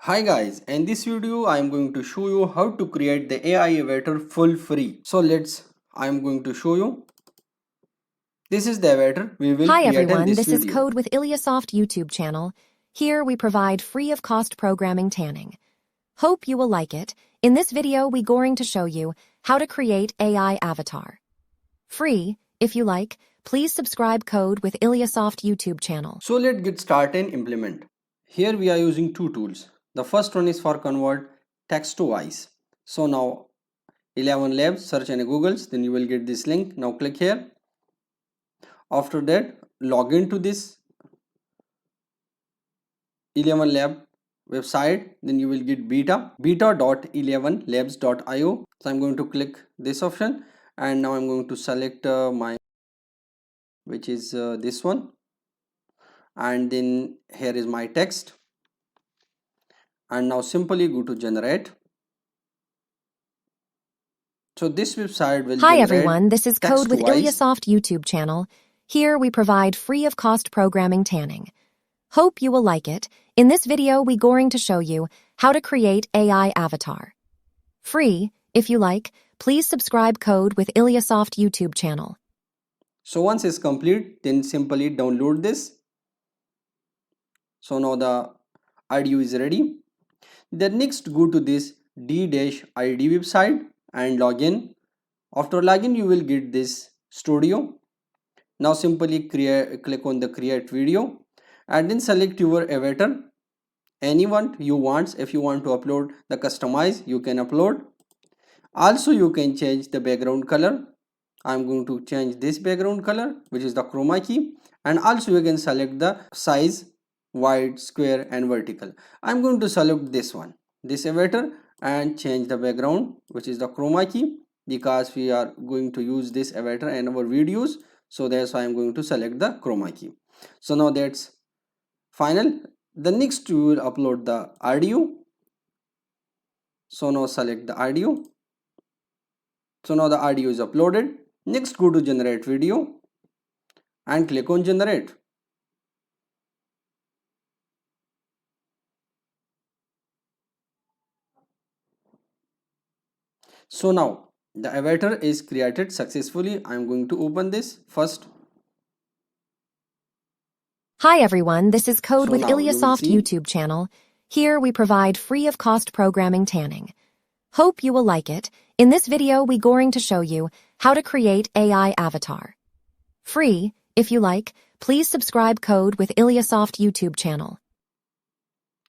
Hi guys, in this video I am going to show you how to create the AI avatar full free. I am going to show you. This is the avatar we will Hi create in everyone, this this is video. Code with Ilyasoft YouTube channel. Here we provide free of cost programming tanning. Hope you will like it. In this video we going to show you how to create AI avatar. Free, if you like, please subscribe Code with Ilyasoft YouTube channel. So let's get started and implement. Here we are using two tools. The first one is for convert text to voice. So now 11 labs, search in Google's, then you will get this link. Now click here. After that, log into this 11 lab website, then you will get beta.11labs.io. So I'm going to click this option and now I'm going to select which is this one, and then here is my text, and now simply go to generate. So this website will Hi generate everyone, this is Code text with voice. Ilyasoft YouTube channel. Here we provide free of cost programming tanning. Hope you will like it. In this video we going to show you how to create AI avatar. Free, if you like, please subscribe Code with Ilyasoft YouTube channel. So once it's complete, then simply download this. So now the IDE is ready. Then next go to this d-id website and log in. After login you will get this studio. Now simply click on the create video and then select your avatar, anyone you want. If you want to upload the customize, you can upload. Also you can change the background color. I'm going to change this background color, which is the chroma key, and also you can select the size, wide, square and vertical. I'm going to select this one, this avatar, and change the background, which is the chroma key, because we are going to use this avatar in our videos. So that's why I'm going to select the chroma key. So now that's final. The next we will upload the audio. So now select the audio. So now the audio is uploaded. Next go to generate video and click on generate. So now the avatar is created successfully. I am going to open this first. Hi everyone, this is Code So with now you will Ilyasoft see. YouTube channel. Here we provide free of cost programming tanning. Hope you will like it. In this video we going to show you how to create AI avatar. Free, if you like, please subscribe Code with Ilyasoft YouTube channel.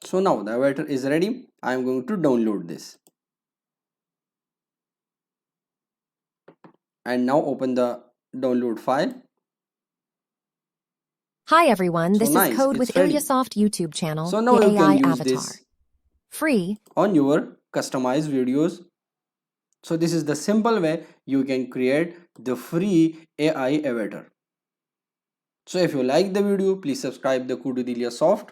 So now the avatar is ready. I am going to download this. And now open the download file. Hi everyone, So this is nice, Code with it's ready. Ilyasoft YouTube channel, So now the you can AI use avatar. this Free on your customized videos. So this is the simple way you can create the free AI avatar. So if you like the video, please subscribe the Kudu Ilyasoft.